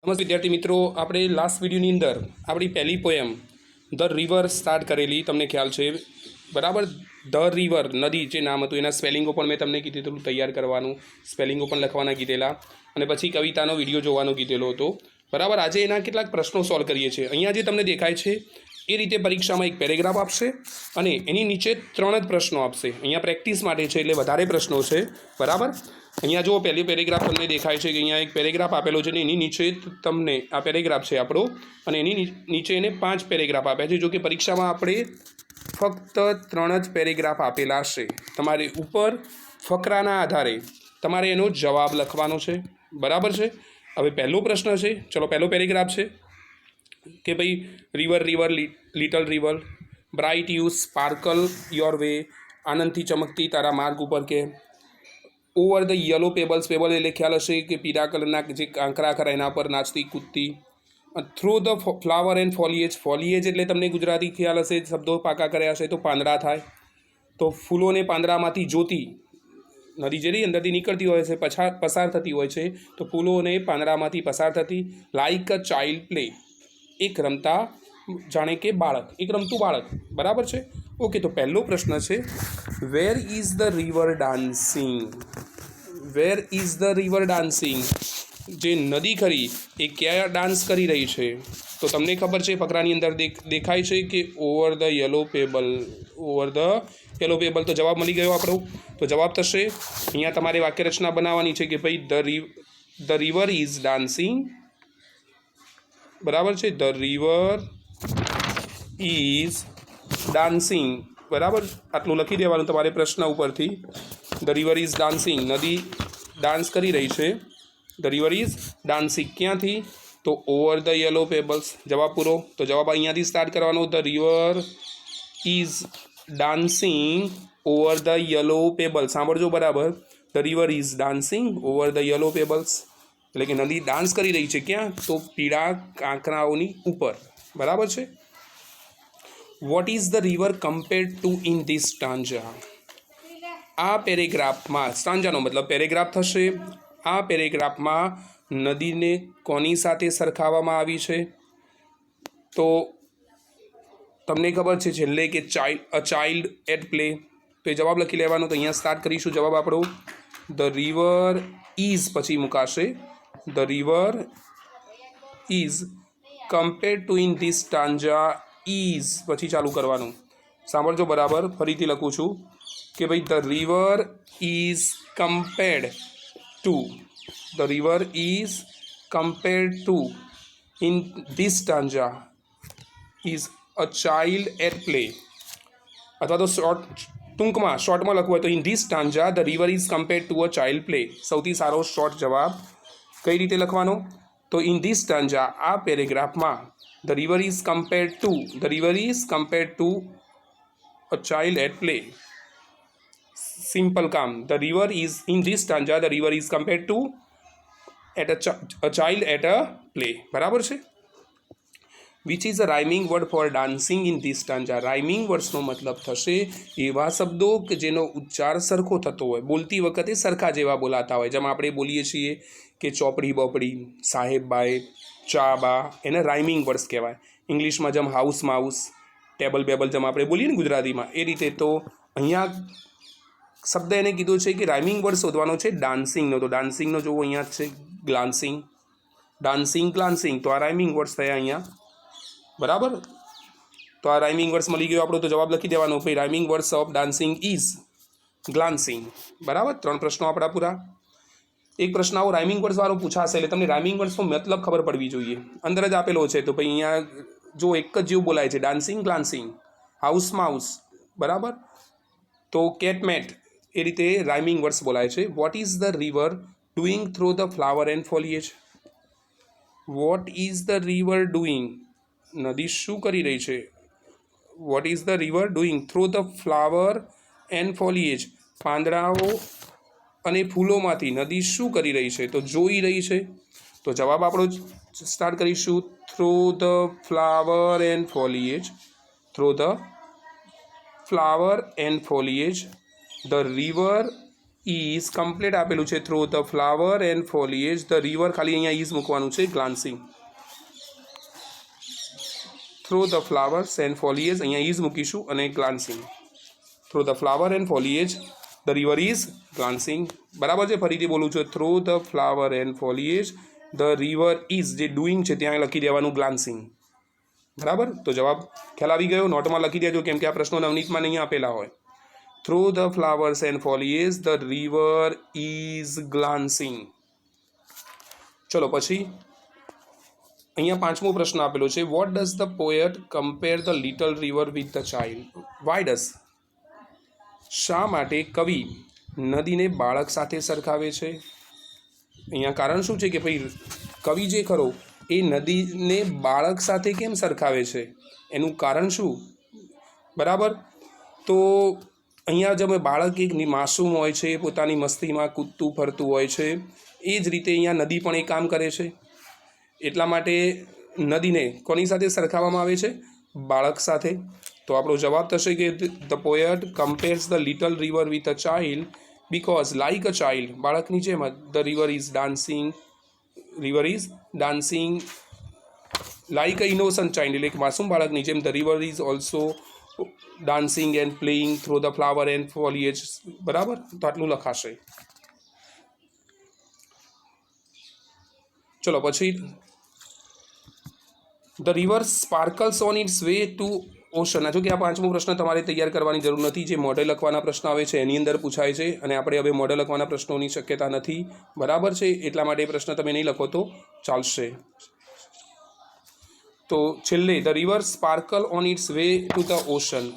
नमस्ते विद्यार्थी मित्रों, આપણે લાસ્ટ વિડીયોની અંદર આપણી પહેલી પોએમ ધ રિવર સ્ટાર્ટ કરેલી, તમને ખ્યાલ છે બરાબર। ધ રિવર નદી જે નામ હતું એના સ્પેલિંગો પણ મેં તમને કીધેલું તૈયાર કરવાનું, સ્પેલિંગો પણ લખવાના કીધેલા અને પછી કવિતાનો વિડીયો જોવાનો કીધેલો હતો બરાબર। આજે એના કેટલાક પ્રશ્નો સોલ્વ કરીએ છીએ। અહીંયા જે તમને દેખાય છે એ રીતે પરીક્ષામાં એક પેરેગ્રાફ આપશે અને એની નીચે 3 જ પ્રશ્નો આપશે। અહીંયા પ્રેક્ટિસ માટે છે એટલે વધારે પ્રશ્નો છે બરાબર। અહીંયા જો પહેલી પેરેગ્રાફ તમને દેખાય છે કે અહીંયા એક પેરેગ્રાફ આપેલો છે ને એની નીચે તમને આ પેરેગ્રાફ છે આપણો અને એની નીચે એને 5 પેરેગ્રાફ આપ્યા છે। જો કે પરીક્ષામાં આપણે ફક્ત 3 જ પેરેગ્રાફ આપેલા છે। તમારે ઉપર ફકરાના આધારે તમારે એનો જવાબ લખવાનો છે બરાબર છે। હવે પહેલો પ્રશ્ન છે, ચલો પહેલો પેરેગ્રાફ છે કે ભાઈ river river little river bright you sparkle your way, આનંદથી ચમકતી તારા માર્ગ ઉપર કે over the yellow pebbles, payable એટલે ખ્યાલ હશે કે પીળા કલરના જે કાંકરા ખરા એના પર નાચતી કૂદતી, થ્રુ ધ ફ્લાવર એન્ડ ફોલિએજ, ફોલિએજ એટલે તમને ગુજરાતી ખ્યાલ હશે, શબ્દો પાકા કર્યા હશે તો પાંદડા થાય, તો ફૂલોને પાંદડામાંથી જોતી નદી જેની અંદરથી નીકળતી હોય છે, પસાર થતી હોય છે તો ફૂલોને પાંદડામાંથી પસાર થતી, લાઇક અ ચાઇલ્ડ પ્લે, એક રમતા જાણે કે બાળક, એક રમતું બાળક બરાબર છે। ઓકે, તો પહેલો પ્રશ્ન છે where is the river dancing, wear is the river dancing, જે નદી ખરી એ ક્યાં ડાન્સ કરી રહી છે? તો તમને ખબર છે ફકરાની અંદર દેખાય છે કે over the yellow payable, over the yellow payable, તો જવાબ મળી ગયો આપણો। તો જવાબ થશે અહીંયા તમારે વાક્યરચના બનાવવાની છે કે ભાઈ ધ રિવર ઇઝ ડાન્સિંગ બરાબર છે, ધ રિવર ઇઝ ડાન્સિંગ બરાબર, આટલું લખી દેવાનું તમારે પ્રશ્ન ઉપરથી। ધ રિવર ઇઝ ડાન્સિંગ, નદી ડાન્સ કરી રહી છે, ધ રિવર ઇઝ ડાન્સિંગ ક્યાંથી? તો ઓવર ધ યલો પેબલ્સ, જવાબ પૂરો। તો જવાબ અહીંયાથી સ્ટાર્ટ કરવાનો, the river is dancing over the yellow pebbles, સાંભળજો બરાબર, the river is dancing over the yellow pebbles એટલે કે નદી ડાન્સ કરી રહી છે ક્યાં? તો પીળા કાંકરાઓની ઉપર બરાબર છે। What is the river compared to in this stanza, આ પેરેગ્રાફમાં, સ્ટાન્જાનો મતલબ પેરેગ્રાફ થશે, આ પેરેગ્રાફમાં નદીને કોની સાથે સરખાવવામાં આવી છે? તો તમને ખબર છે છેલ્લે કે ચાઇલ્ડ એટ પ્લે, તો એ જવાબ લખી લેવાનો। તો અહીંયા સ્ટાર્ટ કરીશું જવાબ આપણો, ધ રિવર ઇઝ પછી મુકાશે, the river is compared to in this stanza is પછી ચાલુ કરવાનું, સાંભળજો બરાબર, ફરીથી લખું છું કે ભાઈ the river is compared to, the river is compared to in this stanza is a child at play, અથવા તો ટૂંકમાં શોર્ટમાં લખવું હોય તો in this stanza the river is compared to a child play, સૌથી સારો શોર્ટ જવાબ કઈ રીતે લખવાનો? તો ઇન ધીસ સ્ટાન્જા, આ પેરેગ્રાફમાં the river is compared to, the river is compared to a child at play, simple કામ, the river is in this stanza the river is compared to a child at a play બરાબર છે। Which is a rhyming word for dancing in this stanza, rhyming વર્ડ્સનો મતલબ થશે એવા શબ્દો કે જેનો ઉચ્ચાર સરખો થતો હોય, બોલતી વખતે સરખા જેવા બોલાતા હોય, જેમ આપણે બોલીએ છીએ કે ચોપડી બપડી, સાહેબ બાય, ચા બા, એને રાઇમિંગ વર્ડ્સ કહેવાય। ઇંગ્લિશમાં જેમ હાઉસ માઉસ, ટેબલ બેબલ જેમ આપણે બોલીએ ને ગુજરાતીમાં એ રીતે, તો અહીંયા શબ્દ એને કીધો છે કે રાઇમિંગ વર્ડ શોધવાનો છે ડાન્સિંગનો, તો ડાન્સિંગનો જોવો અહીંયા છે ગ્લાન્સિંગ, ડાન્સિંગ ગ્લાન્સિંગ, તો આ રાઇમિંગ વર્ડ્સ થયા અહીંયા બરાબર। તો આ રાઇમિંગ વર્ડ્સ મળી ગયો આપણો, તો જવાબ લખી દેવાનો, ભાઈ rhyming words of dancing is glancing બરાબર। 3 પ્રશ્નો આપણા પૂરા। એક પ્રશ્ન આવો રાઇમિંગ વર્ડ્સ વાળો પૂછાશે એટલે તમને રાઇમિંગ વર્ડ્સનો મતલબ ખબર પડવી જોઈએ, અંદર જ આપેલો છે તો ભાઈ અહીંયા જો એક જ જેવું બોલાય છે, ડાન્સિંગ ગ્લાન્સિંગ, હાઉસ માઉસ બરાબર, તો કેટ મેટ, એ રીતે રાઇમિંગ વર્ડ્સ બોલાય છે। What is the river doing through the flower and foliage, what is the river doing, નદી શું કરી રહી છે? What is the river doing through the flower and foliage, પાંદડાઓ અને ફૂલોમાંથી નદી શું કરી રહી છે? તો જોઈ રહી છે। તો જવાબ આપણો સ્ટાર્ટ કરીશું, through the flower and foliage, through the flower and foliage the river is complete આપેલું છે through the flower and foliage the river ખાલી અહીંયા ઇઝ મૂકવાનું છે glancing through the flowers and foliage અહીંયા ઇઝ મૂકીશું અને glancing through the flower and foliage the river is glancing બરાબર છે ફરીથી બોલું છું through the flower and foliage the river is જે ડુઈંગ છે ત્યાં લખી દેવાનું ગ્લાન્સિંગ બરાબર તો જવાબ ખ્યાલ આવી ગયો નોટમાં લખી દેજો કેમ કે આ પ્રશ્નો નવનીતમાં નહીં આપેલા હોય through the flowers and foliage the river is glancing ચલો પછી અહીંયા પાંચમો પ્રશ્ન આપેલો છે what does the poet compare the little river with the child why does શા માટે કવિ નદીને બાળક સાથે સરખાવે છે અહીંયા કારણ શું છે કે ભાઈ કવિ જે ખરો એ નદીને બાળક સાથે કેમ સરખાવે છે એનું કારણ શું બરાબર તો અહીંયા જે બાળક એક માસૂમ હોય છે પોતાની મસ્તીમાં કૂદતું ફરતું હોય છે એ જ રીતે અહીંયા નદી પણ એ કામ કરે છે એટલા માટે નદીને કોની સાથે સરખાવવામાં આવે છે બાળક સાથે તો આપણો જવાબ થશે કે the poet compares the little river with a child because like a child બાળકની જેમ the river is dancing like an innocent child એટલે કે માસૂમ બાળકની જેમ the river is also dancing and playing through the flower and foliage બરાબર તો આટલું લખાશે ચલો પછી the river sparkles on its way to ocean જો કે આ પાંચમો પ્રશ્ન તમારે તૈયાર કરવાની જરૂર નથી જે મોડેલ લખવાના પ્રશ્ન આવે છે એની અંદર પૂછાય છે અને આપણે હવે મોડેલ લખવાના પ્રશ્નોની શક્યતા નથી બરાબર છે એટલા માટે એ પ્રશ્ન તમે નહીં લખો તો ચાલશે તો છેલ્લે the river sparkle on its way to the ocean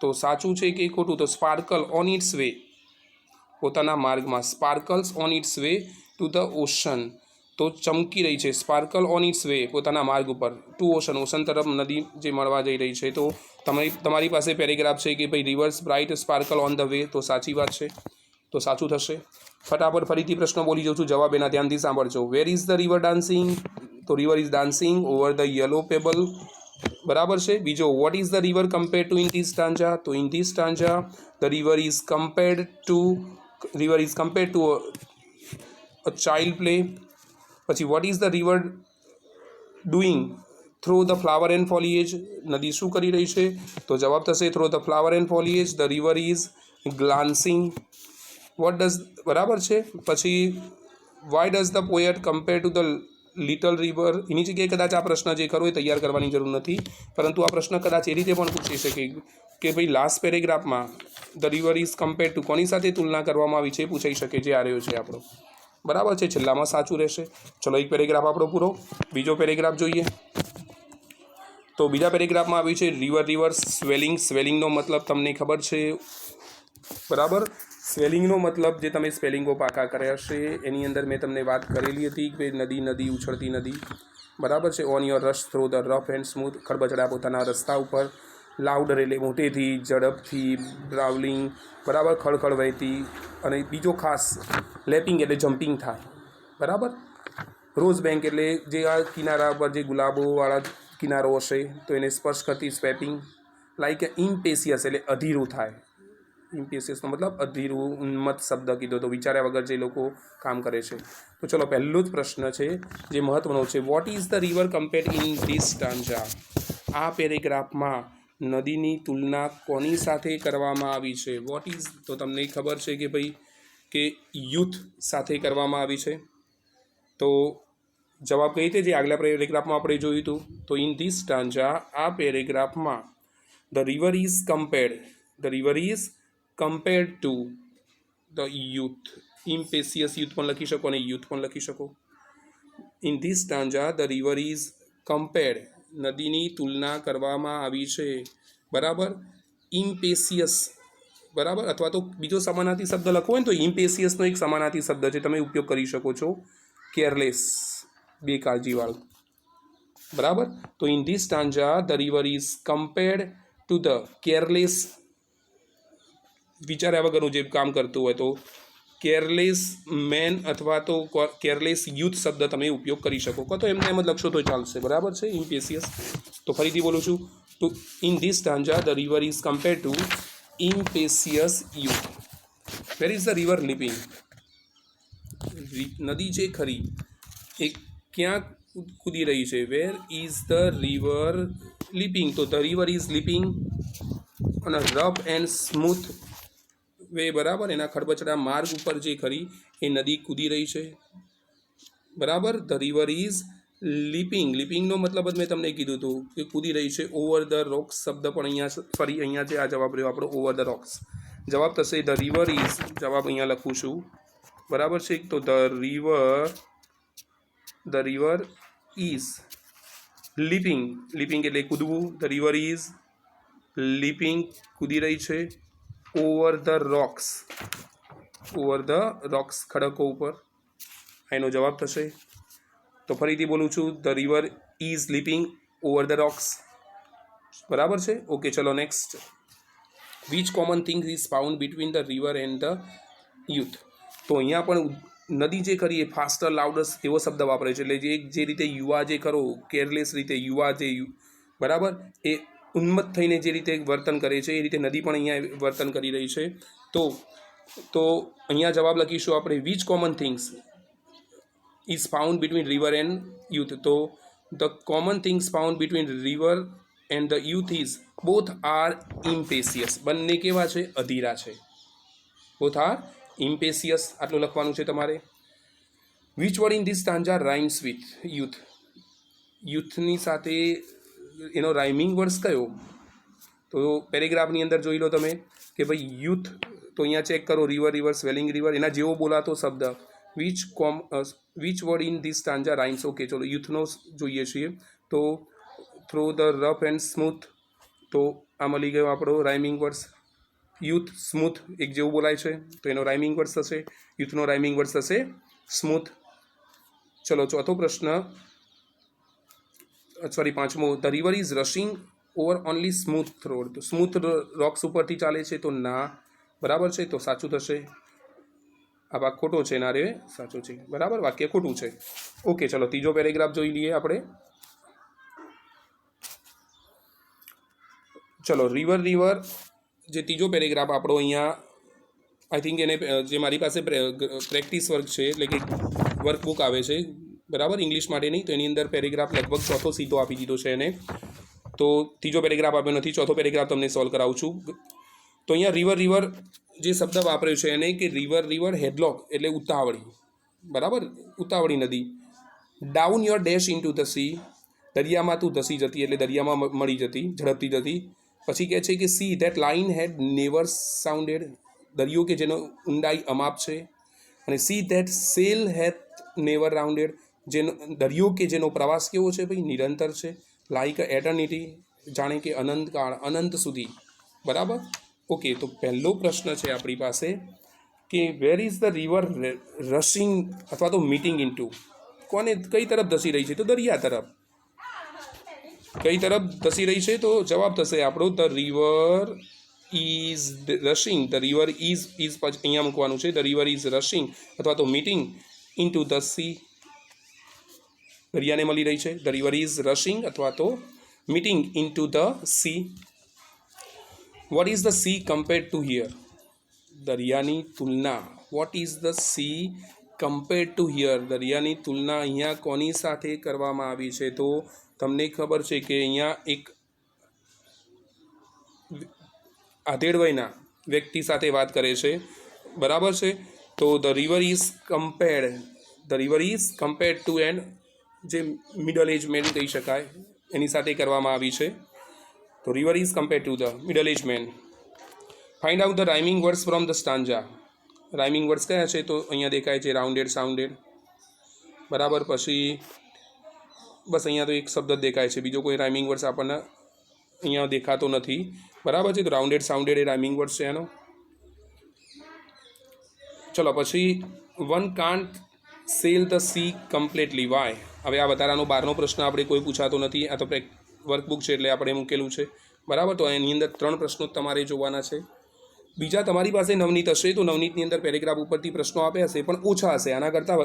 તો સાચું છે કે ખોટું તો સ્પાર્કલ ઓન ઇટ્સ વે પોતાના માર્ગમાં sparkles on its way to the ocean તો ચમકી રહી છે સ્પાર્કલ ઓન ઇટ્સ વે પોતાના માર્ગ ઉપર ટુ ઓશન તરફ નદી જે મળવા જઈ રહી છે તો તમારી પાસે પેરેગ્રાફ છે કે ભાઈ reverse bright sparkle on the way તો સાચી વાત છે તો સાચું થશે ફટાફટ ફરીથી પ્રશ્ન બોલી જાઉં છું જવાબ એના ધ્યાનથી સાંભળજો where is the river dancing તો river is dancing over the yellow pebble બરાબર છે બીજો what is the river compared to in this stanza તો in this stanza the river is compared to a child play પછી what is the river doing through the flower and foliage નદી શું કરી રહી છે તો જવાબ થશે through the flower and foliage the river is glancing what does બરાબર છે પછી why does the poet compare to the little river એની જગ્યાએ કદાચ આ પ્રશ્ન જે ખરો એ તૈયાર કરવાની જરૂર નથી પરંતુ આ પ્રશ્ન કદાચ એ રીતે પણ પૂછી શકે કે ભાઈ લાસ્ટ પેરેગ્રાફમાં the river is compare to કોની સાથે તુલના કરવામાં આવી છે પૂછાઈ શકે જે આ રહ્યો છે આપણો બરાબર છે છેલ્લામાં સાચું રહેશે ચલો એક પેરેગ્રાફ આપણો પૂરો બીજો પેરેગ્રાફ જોઈએ તો બીજા પેરેગ્રાફમાં આવ્યું છે રિવર સ્વેલિંગનો મતલબ તમને ખબર છે બરાબર સ્વેલિંગનો મતલબ જે તમે સ્પેલિંગો પાકા કર્યા હશે એની અંદર મેં તમને વાત કરેલી હતી કે નદી ઉછળતી નદી બરાબર છે on your rush through the rough and smooth ખડબચડા પોતાના રસ્તા ઉપર લાઉડર એટલે મોટેથી ઝડપથી ટ્રાવેલિંગ બરાબર ખળખળ વહેતી અને બીજો ખાસ લેપિંગ એટલે જમ્પિંગ થાય બરાબર રોઝ બેંક એટલે જે આ કિનારા પર જે ગુલાબોવાળા કિનારો હશે તો એને સ્પર્શ કરતી સ્વેપિંગ લાઈક ઇમ્પેશિયસ એટલે અધીરું થાય ઇમ્પેશિયસનો મતલબ અધીરું ઉન્મત્ત શબ્દ કીધો તો વિચાર્યા વગર જે લોકો કામ કરે છે તો ચલો પહેલો જ પ્રશ્ન છે જે મહત્વનો છે what is the river compared in this stanza આ પેરેગ્રાફમાં નદીની તુલના કોની સાથે કરવામાં આવી છે વોટ ઇઝ તો તમને ખબર છે કે ભાઈ કે યુથ સાથે કરવામાં આવી છે તો જવાબ કઈ રીતે જે આગલા પેરેગ્રાફમાં આપણે જોયું હતું તો ઇન ધીસ સ્ટાન્જા આ પેરેગ્રાફમાં the river is compared to the youth impetuous youth પણ લખી શકો અને યુથ પણ લખી શકો in this stanza the river is compared નદીની તુલના કરવામાં આવી છે બરાબર ઇમ્પેશિયસ બરાબર અથવા તો બીજો સમાનાર્થી શબ્દ લખવો હોય ને તો ઇમ્પેશિયસનો એક સમાનાર્થી શબ્દ છે તમે ઉપયોગ કરી શકો છો કેરલેસ બેકાળજીવાળું બરાબર તો in this stanza the river is compared to the careless વિચાર્યા વગરનું જે કામ કરતું હોય તો કેરલેસ મેન અથવા તો કેરલેસ યુથ શબ્દ તમે ઉપયોગ કરી શકો તો એમને એમ જ લખશો તો ચાલશે બરાબર છે ઇમ્પેશિયસ તો ફરીથી બોલું છું તો in this stanza the river is compared to impetuous youth where is the river leaping? નદી છે ખરી એ ક્યાં કૂદી રહી છે? Where is the river leaping? તો ધ રિવર ઇઝ લિપિંગ અને રફ એન્ડ સ્મૂથ વે, બરાબર, એના ખડબચડા માર્ગ ઉપર જે ખરી એ નદી કૂદી રહી છે, બરાબર. The river is leaping. લીપિંગનો મતલબ જ મેં તમને કીધું હતું કે કૂદી રહી છે. ઓવર ધ રોક્સ શબ્દ પણ અહીંયા ફરી અહીંયા છે. આ જવાબ રહ્યો આપણો ઓવર ધ રોક્સ. જવાબ થશે ધ રિવર ઇઝ. જવાબ અહીંયા લખું છું, બરાબર છે. તો the river is leaping. Leaping એટલે કૂદવું. ધ રિવર ઇઝ લીપિંગ, કૂદી રહી છે. Over the rocks. Over the rocks, ખડકો ઉપર. એનો જવાબ થશે. તો ફરીથી બોલું છું, the river is leaping over the rocks, બરાબર છે. ઓકે, ચલો next. Which common thing is found between the river and the youth? તો અહીંયા પણ નદી જે ખરી એ ફાસ્ટર લાઉડસ્ટ એવો શબ્દ વાપરે છે. એટલે જે રીતે યુવા જે ખરો કેરલેસ રીતે યુવા જે બરાબર એ ઉન્મત્ત થઈને જે રીતે વર્તન કરે છે એ રીતે નદી પણ અહીંયા વર્તન કરી રહી છે. તો અહીંયા જવાબ લખીશું આપણે which common things is found between river and youth? તો the common things found between river and the youth is both are impetuous. બંને કેવા છે? અધીરા છે. બોથ આર ઇમ્પેશિયસ, આટલું લખવાનું છે તમારે. Which word in this stanza rhymes with youth? યુથની સાથે એનો રાઇમિંગ વર્ડ્સ કયો? તો પેરેગ્રાફની અંદર જોઈ લો તમે કે ભાઈ યુથ, તો અહીંયા ચેક કરો, રિવર રિવર સ્વેલિંગ રિવર, એના જેવો બોલાતો શબ્દ. Which word in this stanza rhymes? Okay, ચલો યુથનો જોઈએ છીએ. તો throw the rough and smooth, તો આ મળી ગયો આપણો રાઇમિંગ વર્ડ્સ. યુથ સ્મૂથ એક જેવું બોલાય છે, તો એનો રાઇમિંગ વર્ડ્સ થશે, યુથનો રાઇમિંગ વર્ડ્સ થશે સ્મૂથ. ચલો ચોથો પ્રશ્ન, સોરી પાંચમો. The river is રશિંગ over only smooth road? તો સ્મૂથ રોક્સ ઉપરથી ચાલે છે, તો ના, બરાબર છે, તો સાચું થશે. આ ભાગ ખોટો છે, ના રે સાચું છે, બરાબર, વાક્ય ખોટું છે. ઓકે, ચલો ત્રીજો પેરેગ્રાફ જોઈ લઈએ આપણે. ચલો રિવર જે ત્રીજો પેરેગ્રાફ આપણો અહીંયા, આઈ થિંક એને જે મારી પાસે પ્રેક્ટિસ વર્ક છે, એટલે કે વર્કબુક આવે છે, બરાબર, ઇંગ્લિશ માટેની, તો એની અંદર પેરેગ્રાફ લગભગ ચોથો સીધો આપી દીધો છે એને. તો ત્રીજો પેરેગ્રાફ આપ્યો નથી, ચોથો પેરેગ્રાફ તમને સોલ્વ કરાવું છું. તો અહીંયા રિવર જે શબ્દ વાપર્યો છે એને કે રિવર હેડલોક એટલે ઉતાવળી, બરાબર, ઉતાવળી નદી. Down your dash in to the sea, દરિયામાં તું ધસી જતી એટલે દરિયામાં મળી જતી, ઝડપથી જતી. પછી કહે છે કે sea that line hath never sounded, દરિયો કે જેનો ઊંડાઈ અમાપ છે. અને sea that sail hath never rounded, જેનો દરિયો કે જેનો પ્રવાસ કેવો છે ભાઈ? નિરંતર છે. લાઇક એટર્નિટી, જાણે કે અનંતકાળ, અનંત સુધી, બરાબર. ઓકે, તો પહેલો પ્રશ્ન છે આપણી પાસે કે વેર ઇઝ ધ રિવર રશિંગ અથવા તો મીટિંગ ઇન્ટુ? કોને, કઈ તરફ ધસી રહી છે? તો દરિયા તરફ. કઈ તરફ ધસી રહી છે? તો જવાબ થશે આપણો the river is રશિંગ. The river is અહીંયા મૂકવાનું છે. ધ રિવર ઇઝ રશિંગ અથવા તો મીટિંગ ઇન્ટુ ધ સી, દરિયાને મળી રહી છે. ધ રિવર ઇઝ રશિંગ અથવા તો meeting into the sea. Vote is the sea compared to here? દરિયાની તુલના. Vote is the sea compared to here? દરિયાની તુલના અહીંયા કોની સાથે કરવામાં આવી છે? તો તમને ખબર છે કે અહીંયા એક આધેડ વયના વ્યક્તિ સાથે વાત કરે છે, બરાબર છે. તો the river is compared to and જે મિડલ એજ મેન કહી શકાય એની સાથે કરવામાં આવી છે. તો river is compared to the middle age man. Find out the rhyming words from the stanza. Rhyming words કયા છે? તો અહીંયા દેખાય છે રાઉન્ડેડ, સાઉન્ડેડ, બરાબર. પછી બસ અહીંયા તો એક શબ્દ જ દેખાય છે, બીજો કોઈ રાઇમિંગ વર્ડ્સ આપણને અહીંયા દેખાતો નથી, બરાબર છે. તો રાઉન્ડેડ, સાઉન્ડેડ એ રાઇમિંગ વર્ડ્સ છે એનો. ચલો પછી one can't sail the sea completely, why? હવે આ વધારાનો 12નો પ્રશ્ન આપણે કોઈ પૂછાતો નથી, આ તો વર્કબુક છે એટલે આપણે મૂકેલું છે, બરાબર. તો એની અંદર 3 પ્રશ્નો તમારે જોવાના છે. બીજા તમારી પાસે નવનીત હશે તો નવનીતની અંદર પેરેગ્રાફ ઉપરથી પ્રશ્નો આપ્યા હશે, પણ ઓછા હશે, આના કરતાં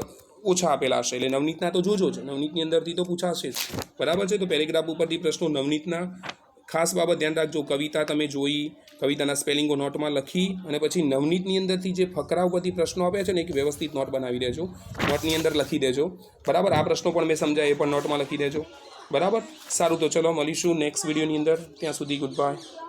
ઓછા આપેલા હશે, એટલે નવનીતના તો જોજો જ, નવનીતની અંદરથી તો પૂછાશે જ, બરાબર છે. તો પેરેગ્રાફ ઉપરથી પ્રશ્નો નવનીતના ખાસ બાબત ધ્યાન રાખજો, કવિતા તમે જોઈ, કવિતાના સ્પેલિંગો નોટમાં લખી અને પછી નવનીતની અંદરથી જે ફકરા ઉપરથી પ્રશ્નો આપ્યા છે ને એક વ્યવસ્થિત નોટ બનાવી દેજો, નોટની અંદર લખી દેજો, બરાબર. આ પ્રશ્નો પણ મેં સમજાય એ પણ નોટમાં લખી દેજો, બરાબર. સારું, તો ચલો મળીશું નેક્સ્ટ વિડીયોની અંદર. ત્યાં સુધી ગુડ બાય.